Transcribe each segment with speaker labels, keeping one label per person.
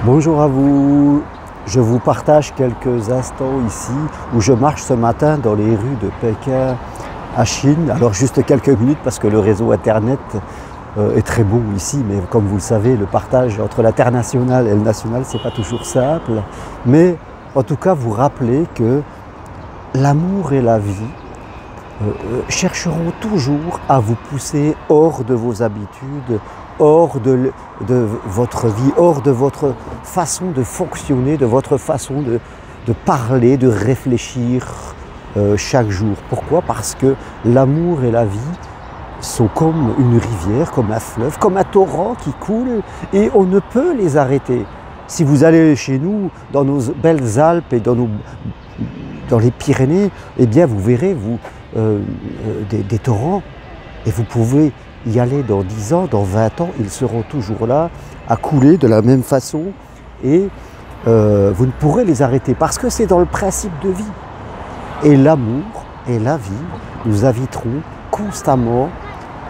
Speaker 1: Bonjour à vous, je vous partage quelques instants ici où je marche ce matin dans les rues de Pékin à Chine. Alors juste quelques minutes parce que le réseau internet est très bon ici, mais comme vous le savez, le partage entre l'international et le national, c'est pas toujours simple. Mais en tout cas, vous rappelez que l'amour et la vie chercheront toujours à vous pousser hors de vos habitudes, hors de votre vie, hors de votre façon de fonctionner, de votre façon de parler, de réfléchir chaque jour. Pourquoi? Parce que l'amour et la vie sont comme une rivière, comme un fleuve, comme un torrent qui coule et on ne peut les arrêter. Si vous allez chez nous, dans nos belles Alpes et dans les Pyrénées, eh bien vous verrez des torrents et vous pouvez y aller dans 10 ans, dans 20 ans, ils seront toujours là, à couler de la même façon et vous ne pourrez les arrêter parce que c'est dans le principe de vie. Et l'amour et la vie nous inviteront constamment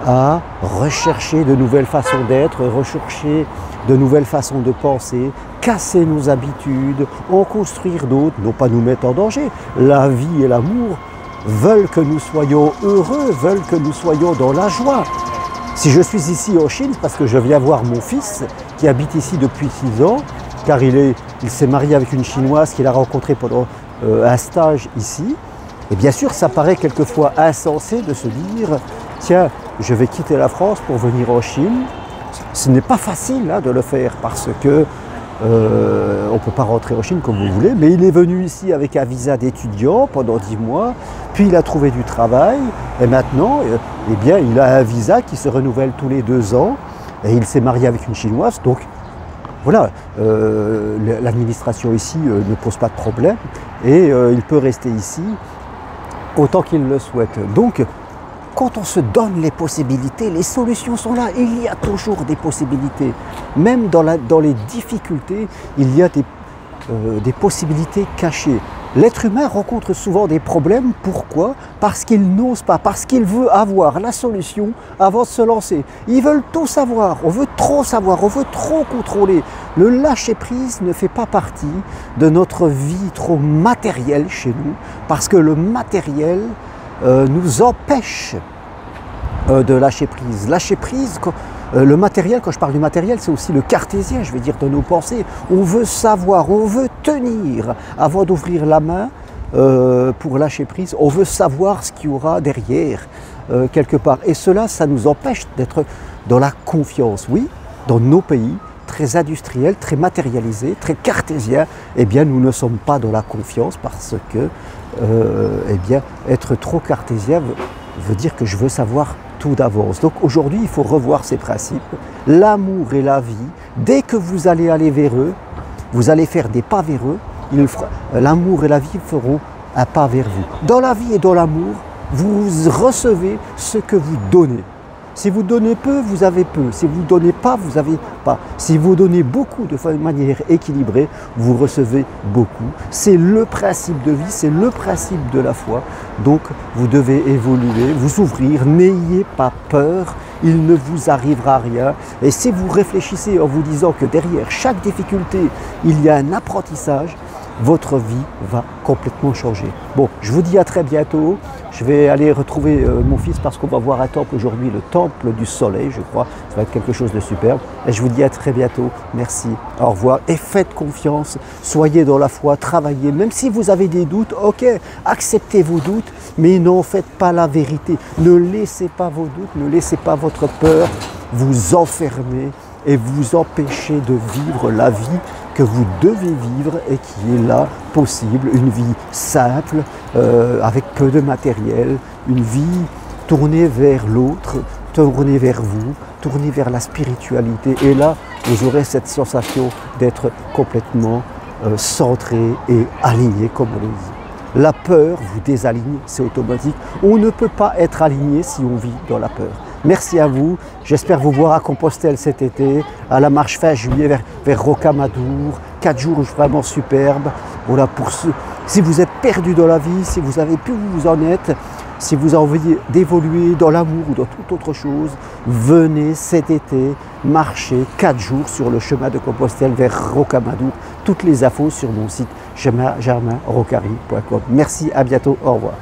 Speaker 1: à rechercher de nouvelles façons d'être, rechercher de nouvelles façons de penser, casser nos habitudes, en construire d'autres, non pas nous mettre en danger. La vie et l'amour veulent que nous soyons heureux, veulent que nous soyons dans la joie. Si je suis ici en Chine, c'est parce que je viens voir mon fils qui habite ici depuis 6 ans, car il s'est marié avec une Chinoise qu'il a rencontrée pendant un stage ici. Et bien sûr, ça paraît quelquefois insensé de se dire « Tiens, je vais quitter la France pour venir en Chine ». Ce n'est pas facile de le faire parce que on ne peut pas rentrer en Chine comme vous voulez, mais il est venu ici avec un visa d'étudiant pendant 10 mois, puis il a trouvé du travail et maintenant eh bien, il a un visa qui se renouvelle tous les 2 ans et il s'est marié avec une Chinoise. Donc voilà, l'administration ici ne pose pas de problème et il peut rester ici autant qu'il le souhaite. Donc, quand on se donne les possibilités, les solutions sont là. Il y a toujours des possibilités. Même dans les difficultés, il y a des possibilités cachées. L'être humain rencontre souvent des problèmes. Pourquoi? Parce qu'il n'ose pas, parce qu'il veut avoir la solution avant de se lancer. Ils veulent tout savoir, on veut trop savoir, on veut trop contrôler. Le lâcher-prise ne fait pas partie de notre vie trop matérielle chez nous, parce que le matériel nous empêche de lâcher prise. Lâcher prise, le matériel, quand je parle du matériel, c'est aussi le cartésien, je vais dire, de nos pensées. On veut savoir, on veut tenir avant d'ouvrir la main pour lâcher prise. On veut savoir ce qu'il y aura derrière, quelque part. Et cela, ça nous empêche d'être dans la confiance. Oui, dans nos pays, très industriels, très matérialisés, très cartésiens, eh bien, nous ne sommes pas dans la confiance parce que eh bien, être trop cartésien veut dire que je veux savoir tout d'avance. Donc aujourd'hui, il faut revoir ces principes. L'amour et la vie, dès que vous allez aller vers eux, vous allez faire des pas vers eux, l'amour et la vie feront un pas vers vous. Dans la vie et dans l'amour, vous recevez ce que vous donnez. Si vous donnez peu, vous avez peu. Si vous ne donnez pas, vous n'avez pas. Si vous donnez beaucoup de manière équilibrée, vous recevez beaucoup. C'est le principe de vie, c'est le principe de la foi. Donc vous devez évoluer, vous ouvrir, n'ayez pas peur, il ne vous arrivera rien. Et si vous réfléchissez en vous disant que derrière chaque difficulté, il y a un apprentissage, votre vie va complètement changer. Bon, je vous dis à très bientôt. Je vais aller retrouver mon fils parce qu'on va voir un temple aujourd'hui, le temple du soleil, je crois. Ça va être quelque chose de superbe. Et je vous dis à très bientôt. Merci, au revoir et faites confiance. Soyez dans la foi, travaillez. Même si vous avez des doutes, ok, acceptez vos doutes, mais n'en faites pas la vérité. Ne laissez pas vos doutes, ne laissez pas votre peur vous enfermer et vous empêcher de vivre la vie que vous devez vivre et qui est là possible, une vie simple, avec peu de matériel, une vie tournée vers l'autre, tournée vers vous, tournée vers la spiritualité. Et là, vous aurez cette sensation d'être complètement centré et aligné, comme on le dit. La peur vous déaligne, c'est automatique. On ne peut pas être aligné si on vit dans la peur. Merci à vous. J'espère vous voir à Compostelle cet été, à la marche fin juillet vers Rocamadour. 4 jours vraiment superbes. Voilà, si vous êtes perdu dans la vie, si vous avez pu où vous en êtes, Si vous avez envie d'évoluer dans l'amour ou dans toute autre chose, venez cet été marcher 4 jours sur le chemin de Compostelle vers Rocamadour. Toutes les infos sur mon site germainrocari.com. Merci, à bientôt, au revoir.